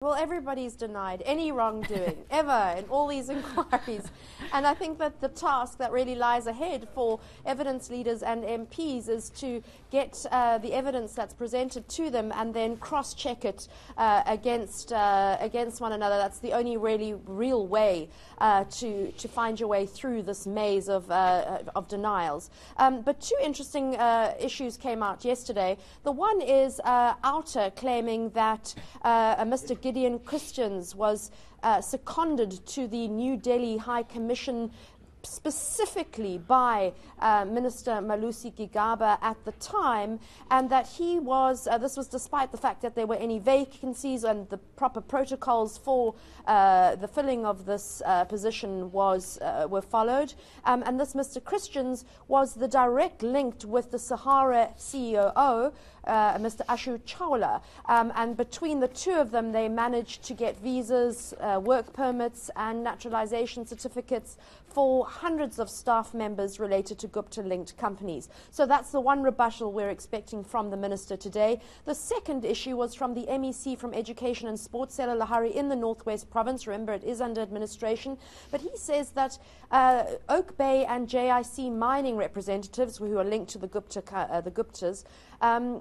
Well, everybody's denied any wrongdoing ever in all these inquiries. And I think that the task that really lies ahead for evidence leaders and MPs is to get the evidence that's presented to them and then cross-check it against one another. That's the only really real way to find your way through this maze of denials. But two interesting issues came out yesterday. The one is Outer claiming that Mr. Gideon Christians was seconded to the New Delhi High Commission specifically by Minister Malusi Gigaba at the time, and that he was, this was despite the fact that there were any vacancies and the proper protocols for the filling of this position were followed. And this Mr. Christians was the direct link with the Sahara CEO, Mr. Ashu Chawla, and between the two of them they managed to get visas, work permits and naturalisation certificates for hundreds of staff members related to Gupta-linked companies. So that's the one rebuttal we're expecting from the Minister today. The second issue was from the MEC from Education and Sports, Sela Lahari, in the Northwest Province. Remember, it is under administration. But he says that Oak Bay and JIC mining representatives, who are linked to the Guptas,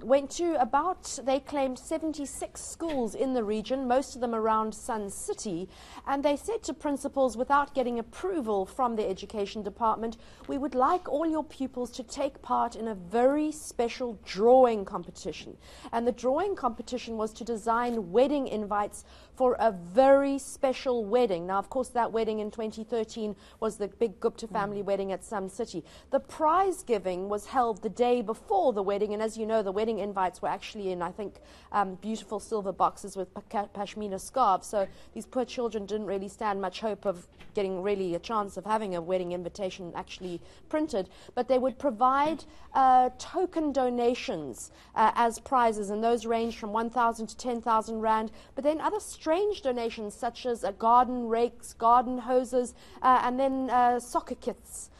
went to about, they claimed, 76 schools in the region, most of them around Sun City, and they said to principals, without getting approval from the Education Department, we would like all your pupils to take part in a very special drawing competition. And the drawing competition was to design wedding invites for a very special wedding. Now, of course, that wedding in 2013 was the big Gupta family wedding at Sun City. The prize giving was held the day before the wedding, and as you know, the wedding invites were actually in, I think, beautiful silver boxes with pashmina scarves. So these poor children didn't really stand much hope of getting really a chance of having a wedding invitation actually printed. But they would provide token donations as prizes, and those ranged from 1,000 to 10,000 rand. But then other strange donations such as garden rakes, garden hoses, and then soccer kits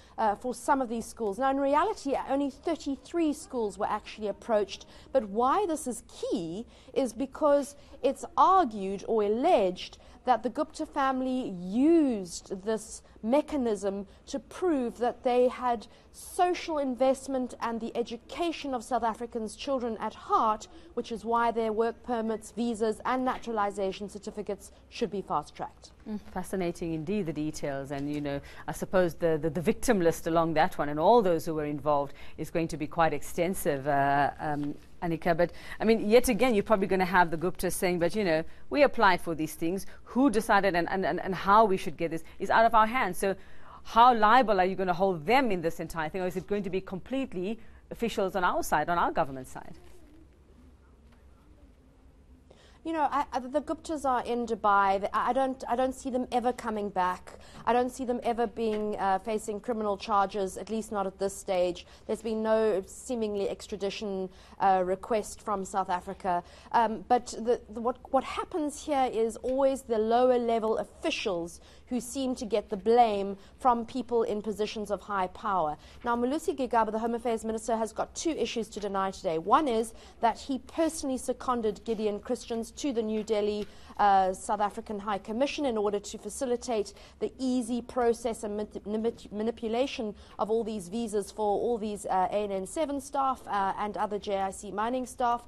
for some of these schools. Now, in reality, only 33 schools were actually approached. But why this is key is because it's argued or alleged that the Gupta family used this mechanism to prove that they had social investment and the education of South Africans' children at heart, which is why their work permits, visas and naturalisation certificates should be fast-tracked. Fascinating indeed, the details, and you know, I suppose the victim list along that one and all those who were involved is going to be quite extensive, Annika. But I mean, yet again, you're probably going to have the Guptas saying, but you know, we applied for these things, who decided and how we should get this is out of our hands. So how liable are you going to hold them in this entire thing, or is it going to be completely officials on our side, on our government side? You know, the Guptas are in Dubai. I don't see them ever coming back. I don't see them ever being facing criminal charges, at least not at this stage. There's been no seemingly extradition request from South Africa. But what happens here is always the lower level officials who seem to get the blame from people in positions of high power. Now, Malusi Gigaba, the Home Affairs Minister, has got two issues to deny today. One is that he personally seconded Gideon Christians to the New Delhi South African High Commission in order to facilitate the easy process and manipulation of all these visas for all these ANN7 staff and other JIC mining staff.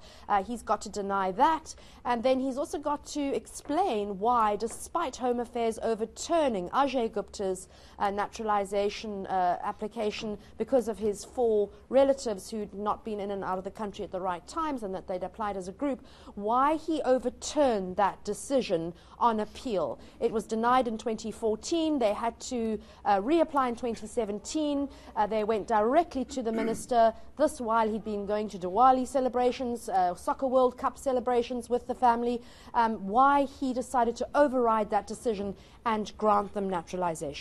He's got to deny that. And then he's also got to explain why, despite Home Affairs overturning Ajay Gupta's naturalisation application because of his 4 relatives who'd not been in and out of the country at the right times and that they'd applied as a group, why he overturned that decision on appeal. It was denied in 2014. They had to reapply in 2017. They went directly to the minister, this while he'd been going to Diwali celebrations, Soccer World Cup celebrations with the family, why he decided to override that decision and grant them naturalisation.